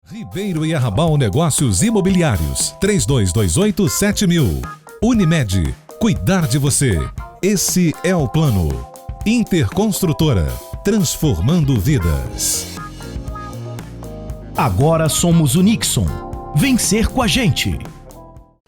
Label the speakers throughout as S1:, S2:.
S1: Ribeiro e Arrabal Negócios Imobiliários, 3228-7000. Unimed, cuidar de você. Esse é o plano. Interconstrutora, transformando vidas.
S2: Agora somos o Nixon. Vencer com a gente.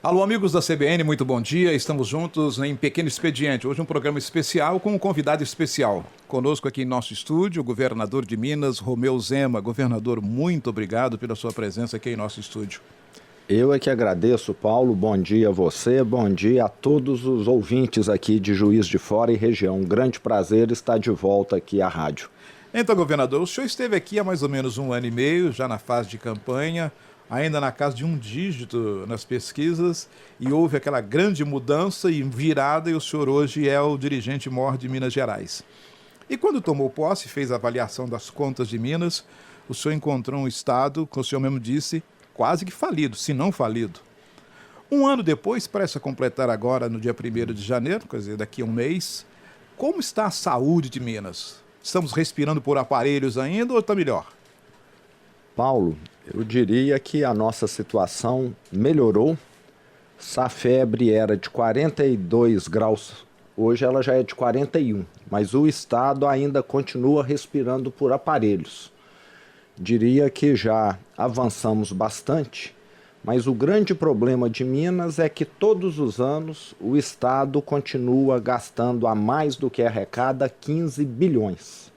S3: Alô, amigos da CBN, muito bom dia. Estamos juntos em Pequeno Expediente. Hoje um programa especial com um convidado especial. Conosco aqui em nosso estúdio, o governador de Minas, Romeu Zema. Governador, muito obrigado pela sua presença aqui em nosso estúdio.
S4: Eu é que agradeço, Paulo. Bom dia a você, bom dia a todos os ouvintes aqui de Juiz de Fora e região. Um grande prazer estar de volta aqui à rádio.
S3: Então, governador, o senhor esteve aqui há mais ou menos 1 ano e meio, já na fase de campanha, ainda na casa de um dígito nas pesquisas, e houve aquela grande mudança e virada, e o senhor hoje é o dirigente maior de Minas Gerais. E quando tomou posse, fez a avaliação das contas de Minas, o senhor encontrou um estado, como o senhor mesmo disse, quase que falido, se não falido. 1 ano depois, parece completar agora no dia 1º de janeiro, quer dizer, daqui a um mês, como está a saúde de Minas? Estamos respirando por aparelhos ainda ou está melhor?
S4: Paulo, eu diria que a nossa situação melhorou. Se a febre era de 42 graus, hoje ela já é de 41, mas o estado ainda continua respirando por aparelhos. Diria que já avançamos bastante, mas o grande problema de Minas é que todos os anos o estado continua gastando a mais do que arrecada 15 bilhões.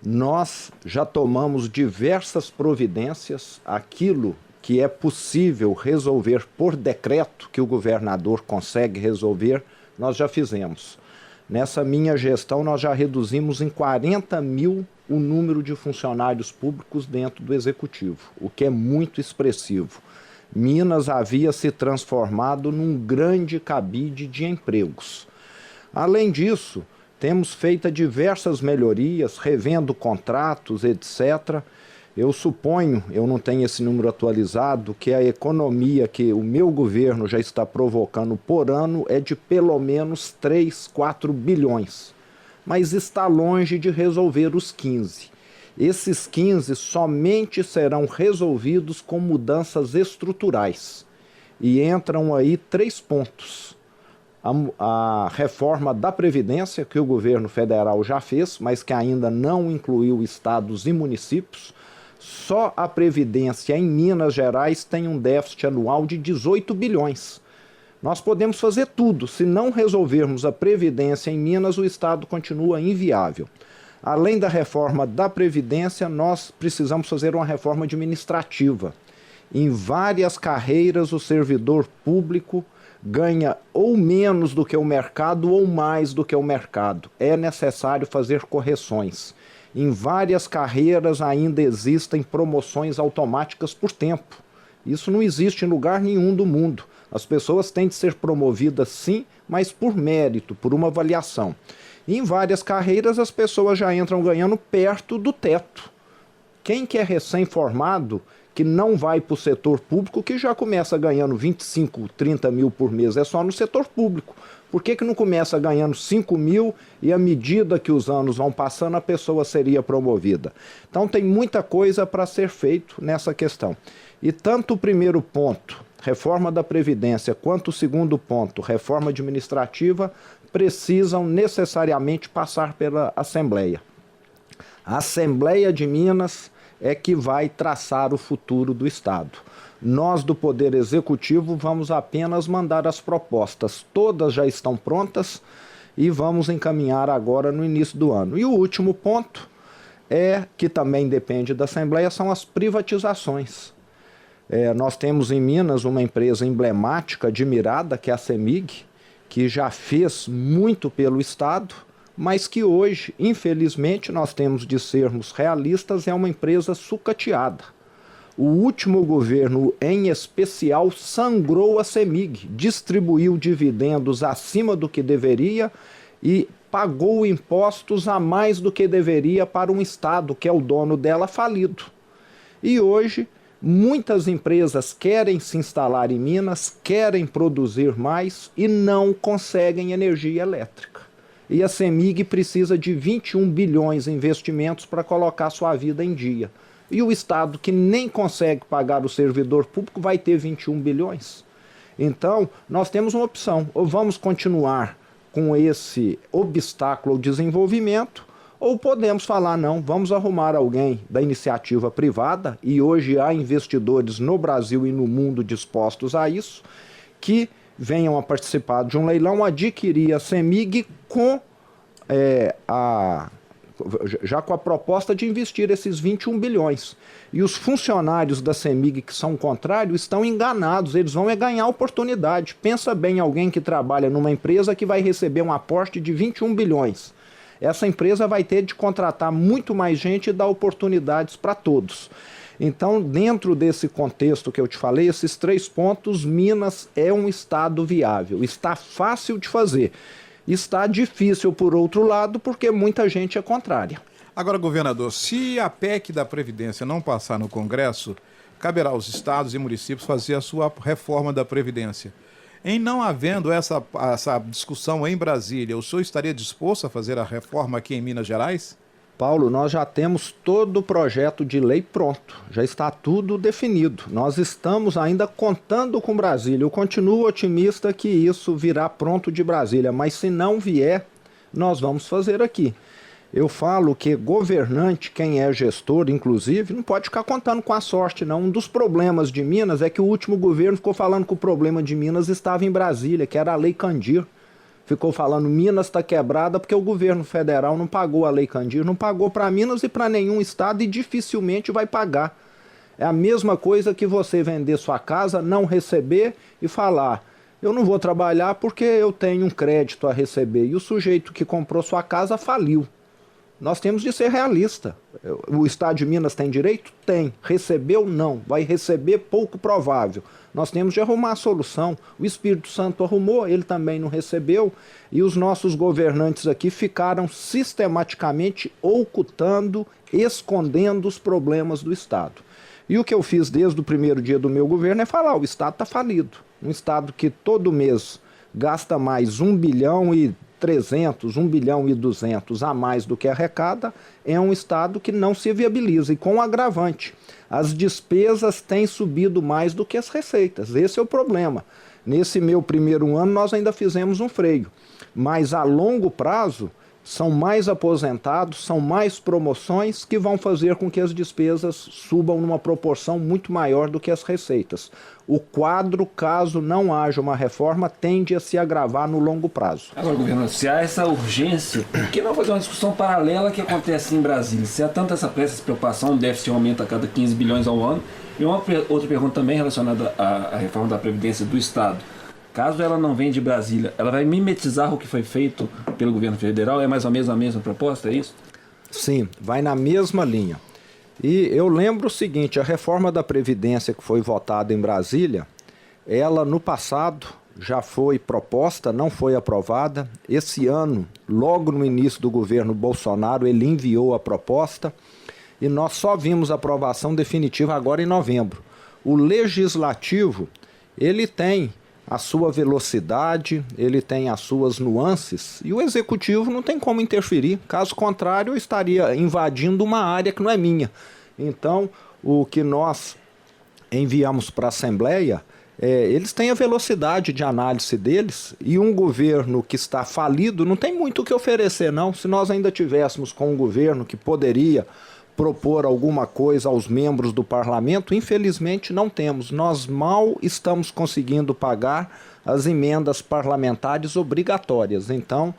S4: Nós já tomamos diversas providências, aquilo que é possível resolver por decreto, que o governador consegue resolver, nós já fizemos. Nessa minha gestão, nós já reduzimos em 40 mil o número de funcionários públicos dentro do Executivo, o que é muito expressivo. Minas havia se transformado num grande cabide de empregos. Além disso, temos feito diversas melhorias, revendo contratos, etc. Eu suponho, eu não tenho esse número atualizado, que a economia que o meu governo já está provocando por ano é de pelo menos 3, 4 bilhões. Mas está longe de resolver os 15. Esses 15 somente serão resolvidos com mudanças estruturais. E entram aí 3 pontos. A reforma da Previdência, que o governo federal já fez, mas que ainda não incluiu estados e municípios. Só a Previdência em Minas Gerais tem um déficit anual de 18 bilhões. Nós podemos fazer tudo. Se não resolvermos a Previdência em Minas, o estado continua inviável. Além da reforma da Previdência, nós precisamos fazer uma reforma administrativa. Em várias carreiras, o servidor público ganha ou menos do que o mercado ou mais do que o mercado. É necessário fazer correções. Em várias carreiras ainda existem promoções automáticas por tempo. Isso não existe em lugar nenhum do mundo. As pessoas têm de ser promovidas sim, mas por mérito, por uma avaliação. E em várias carreiras as pessoas já entram ganhando perto do teto. Quem que é recém-formado, que não vai para o setor público, que já começa ganhando 25, 30 mil por mês, é só no setor público. Por que não começa ganhando 5 mil e à medida que os anos vão passando a pessoa seria promovida? Então tem muita coisa para ser feito nessa questão. E tanto o primeiro ponto, reforma da Previdência, quanto o segundo ponto, reforma administrativa, precisam necessariamente passar pela Assembleia. A Assembleia de Minas é que vai traçar o futuro do estado. Nós do Poder Executivo vamos apenas mandar as propostas. Todas já estão prontas e vamos encaminhar agora no início do ano. E o último ponto que também depende da Assembleia, são as privatizações. Nós temos em Minas uma empresa emblemática, admirada, que é a CEMIG, que já fez muito pelo estado, mas que hoje, infelizmente, nós temos de sermos realistas, é uma empresa sucateada. O último governo, em especial, sangrou a CEMIG, distribuiu dividendos acima do que deveria e pagou impostos a mais do que deveria para um estado, que é o dono dela, falido. E hoje, muitas empresas querem se instalar em Minas, querem produzir mais e não conseguem energia elétrica. E a CEMIG precisa de 21 bilhões em investimentos para colocar sua vida em dia. E o Estado, que nem consegue pagar o servidor público, vai ter 21 bilhões. Então, nós temos uma opção: ou vamos continuar com esse obstáculo ao desenvolvimento, ou podemos falar, não, vamos arrumar alguém da iniciativa privada, e hoje há investidores no Brasil e no mundo dispostos a isso, que venham a participar de um leilão, adquirir a CEMIG já com a proposta de investir esses 21 bilhões. E os funcionários da CEMIG que são contrários estão enganados, eles vão ganhar oportunidade. Pensa bem, alguém que trabalha numa empresa que vai receber um aporte de 21 bilhões. Essa empresa vai ter de contratar muito mais gente e dar oportunidades para todos. Então, dentro desse contexto que eu te falei, esses 3 pontos, Minas é um estado viável. Está fácil de fazer. Está difícil, por outro lado, porque muita gente é contrária.
S3: Agora, governador, se a PEC da Previdência não passar no Congresso, caberá aos estados e municípios fazer a sua reforma da Previdência. Em não havendo essa discussão em Brasília, o senhor estaria disposto a fazer a reforma aqui em Minas Gerais?
S4: Paulo, nós já temos todo o projeto de lei pronto, já está tudo definido. Nós estamos ainda contando com Brasília. Eu continuo otimista que isso virá pronto de Brasília, mas se não vier, nós vamos fazer aqui. Eu falo que governante, quem é gestor, inclusive, não pode ficar contando com a sorte, não. Um dos problemas de Minas é que o último governo ficou falando que o problema de Minas estava em Brasília, que era a Lei Candir. Ficou falando, Minas está quebrada porque o governo federal não pagou a Lei Candir, não pagou para Minas e para nenhum estado e dificilmente vai pagar. É a mesma coisa que você vender sua casa, não receber e falar, eu não vou trabalhar porque eu tenho um crédito a receber. E o sujeito que comprou sua casa faliu. Nós temos de ser realista. O Estado de Minas tem direito? Tem. Recebeu? Não. Vai receber? Pouco provável. Nós temos de arrumar a solução. O Espírito Santo arrumou, ele também não recebeu, e os nossos governantes aqui ficaram sistematicamente ocultando, escondendo os problemas do Estado. E o que eu fiz desde o primeiro dia do meu governo é falar, o Estado está falido. Um Estado que todo mês gasta mais 1 bilhão e 300, 1 bilhão e 200 a mais do que arrecada, é um Estado que não se viabiliza. E com um agravante, as despesas têm subido mais do que as receitas. Esse é o problema. Nesse meu primeiro ano, nós ainda fizemos um freio. Mas a longo prazo, são mais aposentados, são mais promoções que vão fazer com que as despesas subam numa proporção muito maior do que as receitas. O quadro, caso não haja uma reforma, tende a se agravar no longo prazo.
S5: Agora, governador, se há essa urgência, por que não fazer uma discussão paralela que acontece em Brasília? Se há tanta essa pressa, essa preocupação, o déficit aumenta a cada 15 bilhões ao ano. E uma outra pergunta também relacionada à reforma da Previdência do Estado. Caso ela não venha de Brasília, ela vai mimetizar o que foi feito pelo governo federal? É mais ou menos a mesma proposta, é isso?
S4: Sim, vai na mesma linha. E eu lembro o seguinte, a reforma da Previdência que foi votada em Brasília, ela no passado já foi proposta, não foi aprovada. Esse ano, logo no início do governo Bolsonaro, ele enviou a proposta e nós só vimos a aprovação definitiva agora em novembro. O Legislativo, ele tem a sua velocidade, ele tem as suas nuances e o Executivo não tem como interferir. Caso contrário, eu estaria invadindo uma área que não é minha. Então, o que nós enviamos para a Assembleia, eles têm a velocidade de análise deles e um governo que está falido não tem muito o que oferecer, não. Se nós ainda tivéssemos com um governo que poderia propor alguma coisa aos membros do parlamento, infelizmente não temos. Nós mal estamos conseguindo pagar as emendas parlamentares obrigatórias. Então,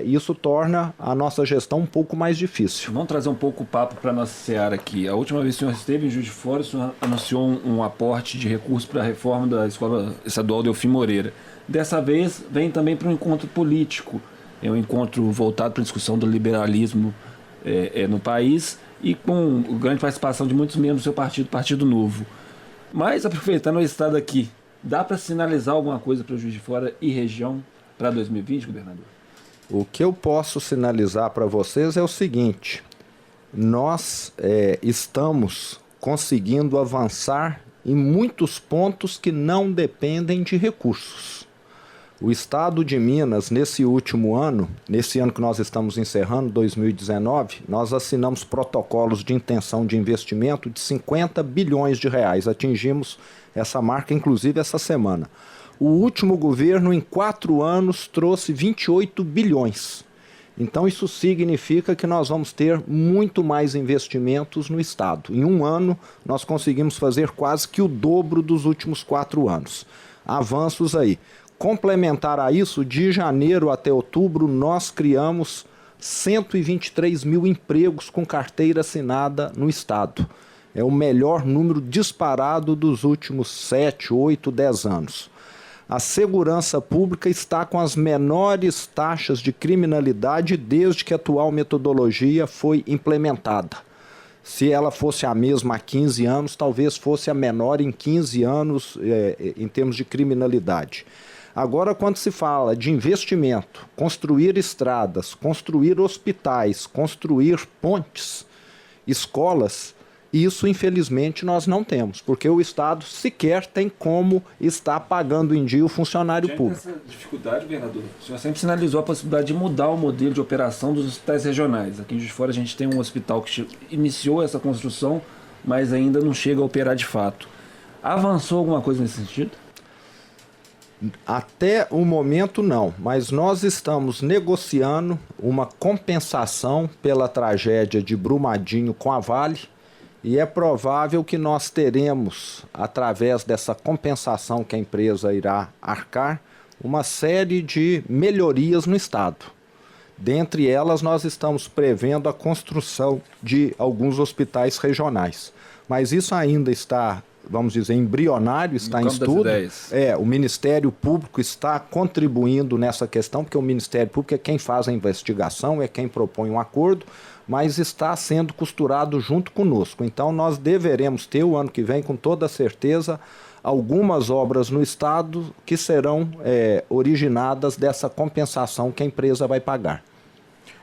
S4: isso torna a nossa gestão um pouco mais difícil.
S5: Vamos trazer um pouco o papo para a nossa seara aqui. A última vez que o senhor esteve em Juiz de Fora, o senhor anunciou um aporte de recursos para a reforma da Escola Estadual Delfim Moreira. Dessa vez, vem também para um encontro político. É um encontro voltado para a discussão do liberalismo no país, e com grande participação de muitos membros do seu partido, Partido Novo. Mas, aproveitando o estado aqui, dá para sinalizar alguma coisa para o Juiz de Fora e região para 2020, governador?
S4: O que eu posso sinalizar para vocês é o seguinte, nós estamos conseguindo avançar em muitos pontos que não dependem de recursos. O Estado de Minas, nesse último ano, nesse ano que nós estamos encerrando, 2019, nós assinamos protocolos de intenção de investimento de 50 bilhões de reais. Atingimos essa marca, inclusive, essa semana. O último governo, em 4 anos, trouxe 28 bilhões. Então, isso significa que nós vamos ter muito mais investimentos no Estado. Em um ano, nós conseguimos fazer quase que o dobro dos últimos 4 anos. Avanços aí. Complementar a isso, de janeiro até outubro, nós criamos 123 mil empregos com carteira assinada no Estado. É o melhor número disparado dos últimos 7, 8, 10 anos. A segurança pública está com as menores taxas de criminalidade desde que a atual metodologia foi implementada. Se ela fosse a mesma há 15 anos, talvez fosse a menor em 15 anos em termos de criminalidade. Agora, quando se fala de investimento, construir estradas, construir hospitais, construir pontes, escolas, isso, infelizmente, nós não temos, porque o Estado sequer tem como estar pagando em dia o funcionário público.
S5: Essa dificuldade, governador, o senhor sempre sinalizou a possibilidade de mudar o modelo de operação dos hospitais regionais. Aqui em Juiz de Fora a gente tem um hospital que iniciou essa construção, mas ainda não chega a operar de fato. Avançou alguma coisa nesse sentido?
S4: Até o momento não, mas nós estamos negociando uma compensação pela tragédia de Brumadinho com a Vale e é provável que nós teremos, através dessa compensação que a empresa irá arcar, uma série de melhorias no Estado. Dentre elas, nós estamos prevendo a construção de alguns hospitais regionais, mas isso ainda está, vamos dizer, embrionário, está em estudo. O Ministério Público está contribuindo nessa questão, porque o Ministério Público é quem faz a investigação, é quem propõe um acordo, mas está sendo costurado junto conosco. Então nós deveremos ter o ano que vem, com toda certeza, algumas obras no Estado que serão originadas dessa compensação que a empresa vai pagar.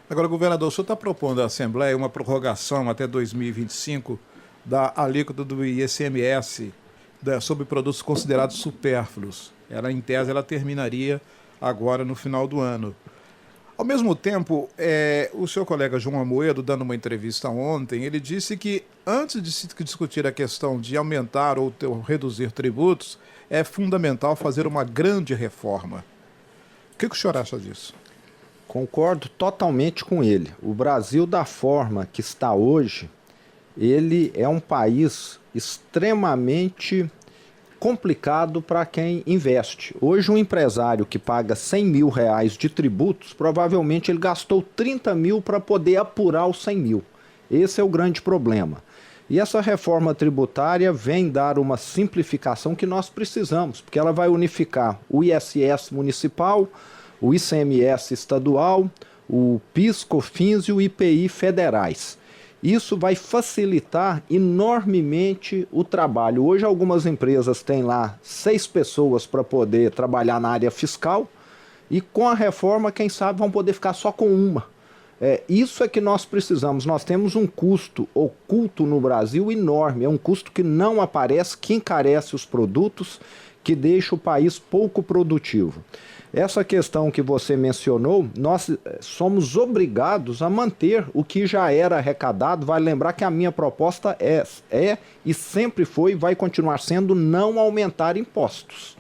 S3: Agora, governador, o senhor está propondo à Assembleia uma prorrogação até 2025 da alíquota do ICMS sobre produtos considerados supérfluos. Ela, em tese, ela terminaria agora no final do ano. Ao mesmo tempo, o seu colega João Amoedo, dando uma entrevista ontem, ele disse que antes de se discutir a questão de aumentar ou reduzir tributos, é fundamental fazer uma grande reforma. O que o senhor acha disso?
S4: Concordo totalmente com ele. O Brasil, da forma que está hoje, ele é um país extremamente complicado para quem investe. Hoje, um empresário que paga 100 mil reais de tributos, provavelmente ele gastou 30 mil para poder apurar os 100 mil. Esse é o grande problema. E essa reforma tributária vem dar uma simplificação que nós precisamos, porque ela vai unificar o ISS municipal, o ICMS estadual, o PIS, COFINS e o IPI federais. Isso vai facilitar enormemente o trabalho. Hoje algumas empresas têm lá 6 pessoas para poder trabalhar na área fiscal e com a reforma, quem sabe, vão poder ficar só com uma. Isso é que nós precisamos. Nós temos um custo oculto no Brasil enorme. É um custo que não aparece, que encarece os produtos, que deixa o país pouco produtivo. Essa questão que você mencionou, nós somos obrigados a manter o que já era arrecadado. Vale lembrar que a minha proposta é e sempre foi e vai continuar sendo não aumentar impostos.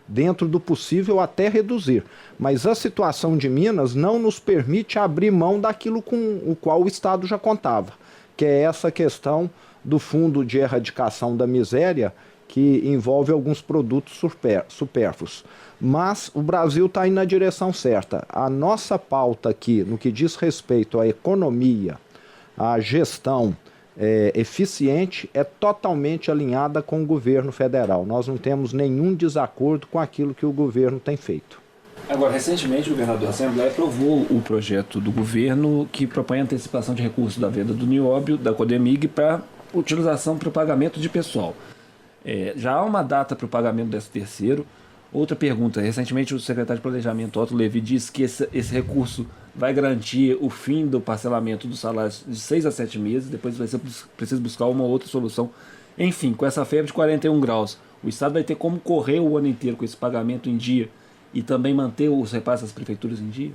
S4: Dentro do possível até reduzir. Mas a situação de Minas não nos permite abrir mão daquilo com o qual o Estado já contava, que é essa questão do Fundo de Erradicação da Miséria, que envolve alguns produtos supérfluos. Mas o Brasil está indo na direção certa. A nossa pauta aqui, no que diz respeito à economia, à gestão eficiente, é totalmente alinhada com o governo federal. Nós não temos nenhum desacordo com aquilo que o governo tem feito.
S5: Agora, recentemente, o governador da Assembleia aprovou o projeto do governo que propõe a antecipação de recursos da venda do Nióbio, da Codemig, para utilização para o pagamento de pessoal. Já há uma data para o pagamento desse terceiro. Outra pergunta, recentemente o secretário de Planejamento, Otto Levi, disse que esse recurso vai garantir o fim do parcelamento dos salários de 6 a 7 meses, depois vai ser preciso buscar uma outra solução. Enfim, com essa febre de 41 graus, o Estado vai ter como correr o ano inteiro com esse pagamento em dia e também manter os repasses das prefeituras em dia?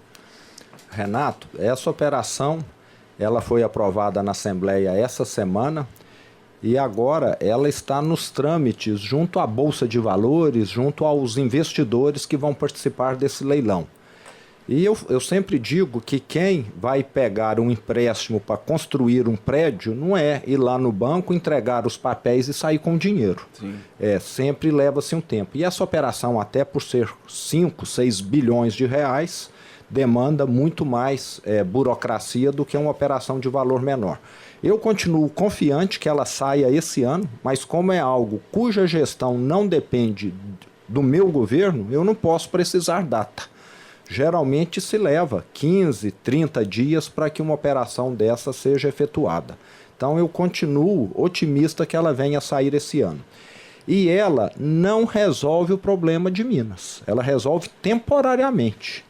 S4: Renato, essa operação ela foi aprovada na Assembleia essa semana e agora ela está nos trâmites junto à Bolsa de Valores, junto aos investidores que vão participar desse leilão. E eu sempre digo que quem vai pegar um empréstimo para construir um prédio não é ir lá no banco, entregar os papéis e sair com dinheiro.
S5: Sim.
S4: Sempre leva-se um tempo. E essa operação, até por ser 5, 6 bilhões de reais, demanda muito mais burocracia do que uma operação de valor menor. Eu continuo confiante que ela saia esse ano, mas como é algo cuja gestão não depende do meu governo, eu não posso precisar data. Geralmente se leva 15, 30 dias para que uma operação dessa seja efetuada. Então eu continuo otimista que ela venha a sair esse ano. E ela não resolve o problema de Minas, ela resolve temporariamente.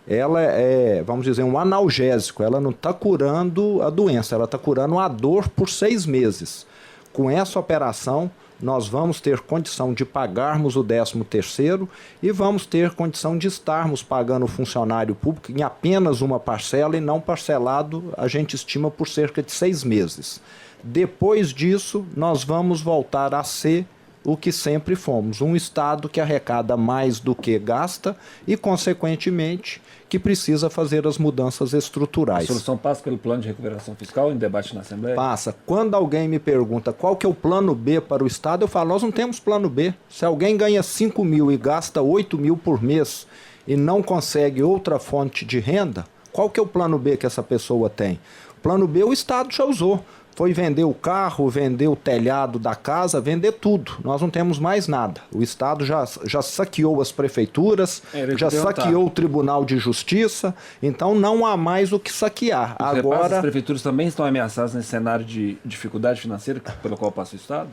S4: Ela é, vamos dizer, um analgésico, ela não está curando a doença, ela está curando a dor por 6 meses. Com essa operação, nós vamos ter condição de pagarmos o 13º e vamos ter condição de estarmos pagando o funcionário público em apenas uma parcela e não parcelado, a gente estima, por cerca de 6 meses. Depois disso, nós vamos voltar a ser o que sempre fomos, um Estado que arrecada mais do que gasta e, consequentemente, que precisa fazer as mudanças estruturais.
S5: A solução passa pelo plano de recuperação fiscal em debate na Assembleia?
S4: Passa. Quando alguém me pergunta qual que é o plano B para o Estado, eu falo, nós não temos plano B. Se alguém ganha 5 mil e gasta 8 mil por mês e não consegue outra fonte de renda, qual que é o plano B que essa pessoa tem? O plano B o Estado já usou. Foi vender o carro, vender o telhado da casa, vender tudo. Nós não temos mais nada. O Estado já saqueou as prefeituras, já saqueou o Tribunal de Justiça, então não há mais o que saquear.
S5: Agora, as prefeituras também estão ameaçadas nesse cenário de dificuldade financeira pelo qual passa o Estado?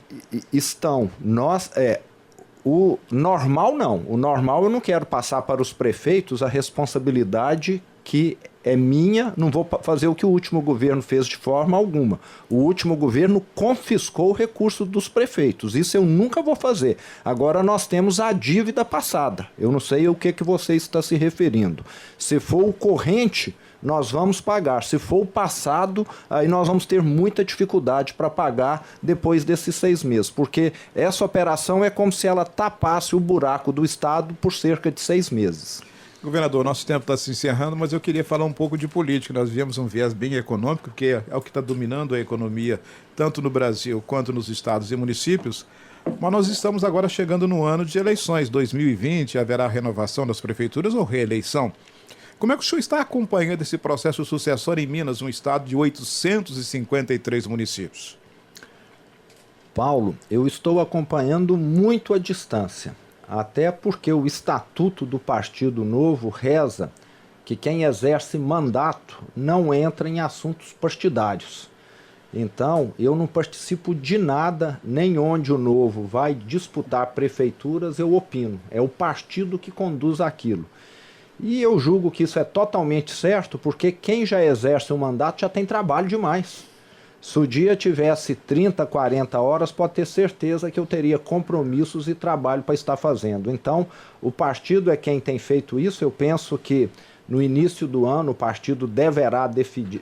S4: Estão. O normal não. O normal eu não quero passar para os prefeitos a responsabilidade que é minha, não vou fazer o que o último governo fez de forma alguma. O último governo confiscou o recurso dos prefeitos, isso eu nunca vou fazer. Agora nós temos a dívida passada, eu não sei o que você está se referindo. Se for o corrente, nós vamos pagar. Se for o passado, aí nós vamos ter muita dificuldade para pagar depois desses 6 meses, porque essa operação é como se ela tapasse o buraco do Estado por cerca de 6 meses.
S3: Governador, nosso tempo está se encerrando, mas eu queria falar um pouco de política. Nós vivemos um viés bem econômico, que é o que está dominando a economia, tanto no Brasil quanto nos estados e municípios. Mas nós estamos agora chegando no ano de eleições. 2020, haverá renovação das prefeituras ou reeleição? Como é que o senhor está acompanhando esse processo sucessório em Minas, um estado de 853 municípios?
S4: Paulo, eu estou acompanhando muito à distância. Até porque o Estatuto do Partido Novo reza que quem exerce mandato não entra em assuntos partidários. Então, eu não participo de nada, nem onde o Novo vai disputar prefeituras, eu opino. É o partido que conduz aquilo. E eu julgo que isso é totalmente certo, porque quem já exerce um mandato já tem trabalho demais. Se o dia tivesse 30, 40 horas, pode ter certeza que eu teria compromissos e trabalho para estar fazendo. Então, o partido é quem tem feito isso. Eu penso que no início do ano o partido deverá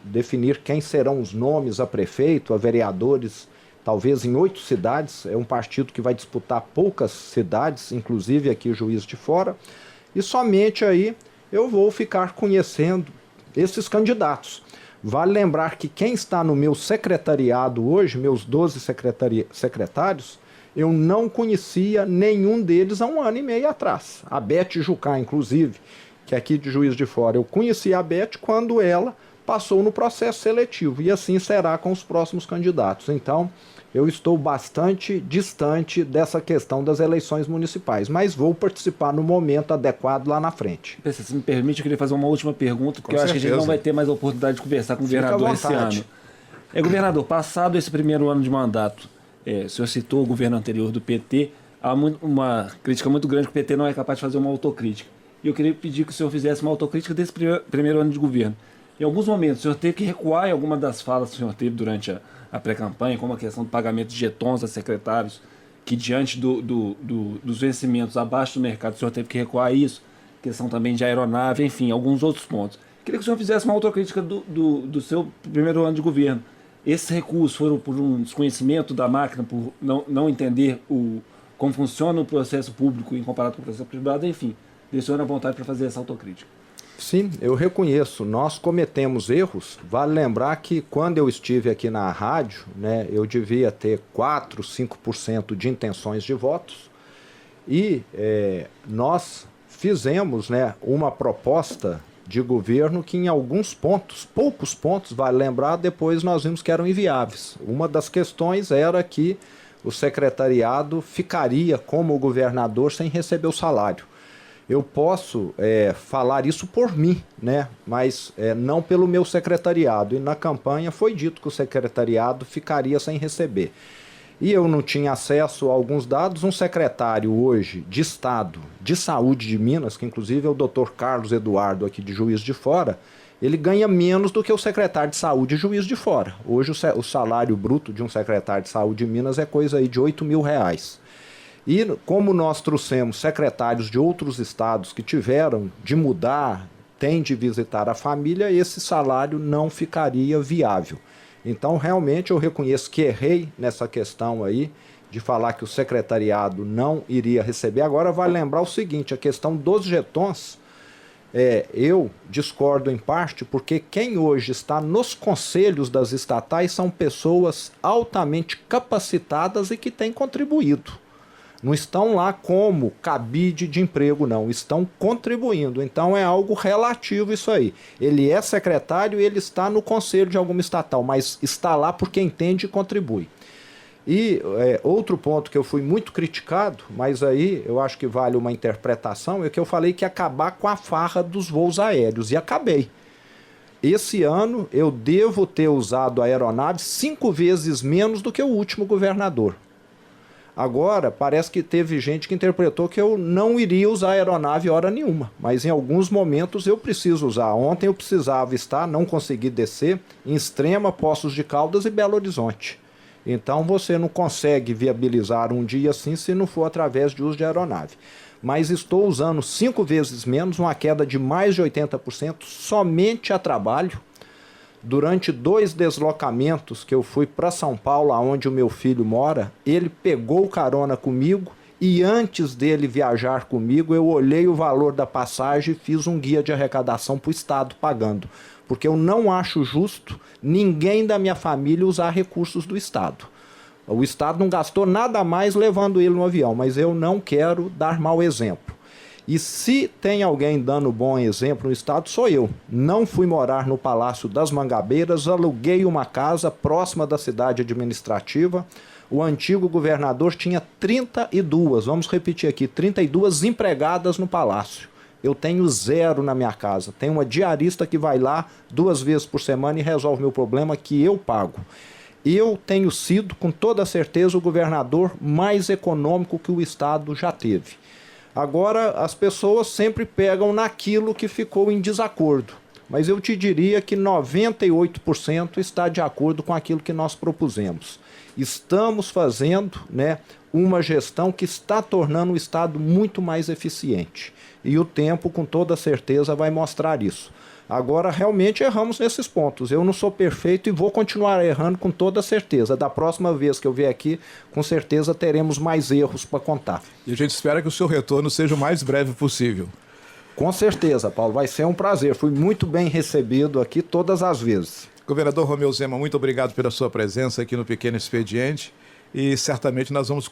S4: definir quem serão os nomes a prefeito, a vereadores, talvez em 8 cidades. É um partido que vai disputar poucas cidades, inclusive aqui Juiz de Fora. E somente aí eu vou ficar conhecendo esses candidatos. Vale lembrar que quem está no meu secretariado hoje, meus 12 secretários, eu não conhecia nenhum deles há 1 ano e meio atrás. A Beth Jucá, inclusive, que é aqui de Juiz de Fora. Eu conheci a Beth quando ela passou no processo seletivo, e assim será com os próximos candidatos. Então, eu estou bastante distante dessa questão das eleições municipais, mas vou participar no momento adequado lá na frente.
S5: Se me permite, eu queria fazer uma última pergunta, porque eu acho que a gente não vai ter mais a oportunidade de conversar com o governador esse ano. Governador, passado esse primeiro ano de mandato, o senhor citou o governo anterior do PT, há uma crítica muito grande que o PT não é capaz de fazer uma autocrítica. E eu queria pedir que o senhor fizesse uma autocrítica desse primeiro ano de governo. Em alguns momentos, o senhor teve que recuar em alguma das falas que o senhor teve durante a pré-campanha, como a questão do pagamento de jetons a secretários, que diante dos vencimentos abaixo do mercado, o senhor teve que recuar isso. questão também de aeronave, enfim, alguns outros pontos. Queria que o senhor fizesse uma autocrítica do seu primeiro ano de governo. Esses recursos foram por um desconhecimento da máquina, por não entender como funciona o processo público em comparado com o processo privado, enfim, deixe o senhor à vontade para fazer essa autocrítica.
S4: Sim, eu reconheço, nós cometemos erros. Vale lembrar que quando eu estive aqui na rádio, né, eu devia ter 4, 5% de intenções de votos e nós fizemos, né, uma proposta de governo que em alguns pontos, poucos pontos, vale lembrar, depois nós vimos que eram inviáveis. Uma das questões era que o secretariado ficaria como o governador sem receber o salário. Eu posso falar isso por mim, né? Mas não pelo meu secretariado. E na campanha foi dito que o secretariado ficaria sem receber. E eu não tinha acesso a alguns dados. Um secretário hoje de Estado de Saúde de Minas, que inclusive é o Dr. Carlos Eduardo aqui de Juiz de Fora, ele ganha menos do que o secretário de Saúde de Juiz de Fora. Hoje o salário bruto de um secretário de Saúde de Minas é coisa aí de R$8 mil. E como nós trouxemos secretários de outros estados que tiveram de mudar, têm de visitar a família, esse salário não ficaria viável. Então, realmente, eu reconheço que errei nessa questão aí, de falar que o secretariado não iria receber. Agora, vale lembrar o seguinte, a questão dos jetons, eu discordo em parte, porque quem hoje está nos conselhos das estatais são pessoas altamente capacitadas e que têm contribuído. Não estão lá como cabide de emprego, não. Estão contribuindo. Então é algo relativo isso aí. Ele é secretário e ele está no conselho de alguma estatal, mas está lá porque entende e contribui. E outro ponto que eu fui muito criticado, mas aí eu acho que vale uma interpretação, é que eu falei que ia acabar com a farra dos voos aéreos. E acabei. Esse ano eu devo ter usado a aeronave 5 vezes menos do que o último governador. Agora, parece que teve gente que interpretou que eu não iria usar a aeronave hora nenhuma, mas em alguns momentos eu preciso usar. Ontem eu precisava estar, não consegui descer, em Extrema, Poços de Caldas e Belo Horizonte. Então você não consegue viabilizar um dia assim se não for através de uso de aeronave. Mas estou usando 5 vezes menos, uma queda de mais de 80%, somente a trabalho. Durante 2 deslocamentos que eu fui para São Paulo, onde o meu filho mora, ele pegou carona comigo e antes dele viajar comigo, eu olhei o valor da passagem e fiz um guia de arrecadação para o Estado pagando. Porque eu não acho justo ninguém da minha família usar recursos do Estado. O Estado não gastou nada mais levando ele no avião, mas eu não quero dar mau exemplo. E se tem alguém dando bom exemplo no estado, sou eu. Não fui morar no Palácio das Mangabeiras, aluguei uma casa próxima da cidade administrativa. O antigo governador tinha 32, vamos repetir aqui, 32 empregadas no palácio. Eu tenho 0 na minha casa. Tem uma diarista que vai lá 2 vezes por semana e resolve meu problema que eu pago. Eu tenho sido, com toda certeza, o governador mais econômico que o estado já teve. Agora, as pessoas sempre pegam naquilo que ficou em desacordo. Mas eu te diria que 98% está de acordo com aquilo que nós propusemos. Estamos fazendo, uma gestão que está tornando o Estado muito mais eficiente. E o tempo, com toda certeza, vai mostrar isso. Agora, realmente erramos nesses pontos. Eu não sou perfeito e vou continuar errando com toda certeza. Da próxima vez que eu vier aqui, com certeza teremos mais erros para contar.
S3: E a gente espera que o seu retorno seja o mais breve possível.
S4: Com certeza, Paulo. Vai ser um prazer. Fui muito bem recebido aqui todas as vezes.
S3: Governador Romeu Zema, muito obrigado pela sua presença aqui no Pequeno Expediente. E certamente nós vamos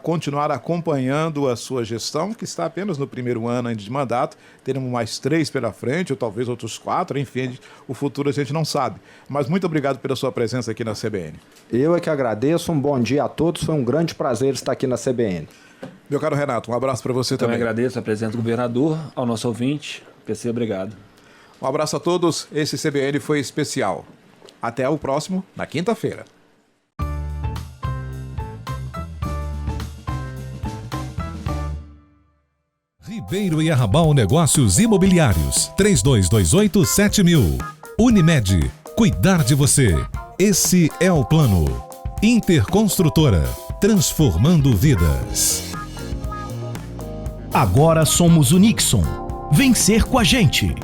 S3: continuar acompanhando a sua gestão, que está apenas no primeiro ano ainda de mandato. Teremos mais 3 pela frente, ou talvez outros 4, enfim, o futuro a gente não sabe. Mas muito obrigado pela sua presença aqui na CBN.
S4: Eu é que agradeço, um bom dia a todos, foi um grande prazer estar aqui na CBN.
S3: Meu caro Renato, um abraço para você também.
S5: Também agradeço a presença do governador, ao nosso ouvinte. PC, obrigado.
S3: Um abraço a todos, esse CBN foi especial. Até o próximo, na quinta-feira.
S1: Ribeiro e Arrabal Negócios Imobiliários, 3228-7000. Unimed, cuidar de você. Esse é o plano. Interconstrutora, transformando vidas.
S2: Agora somos o Nixon. Vencer com a gente.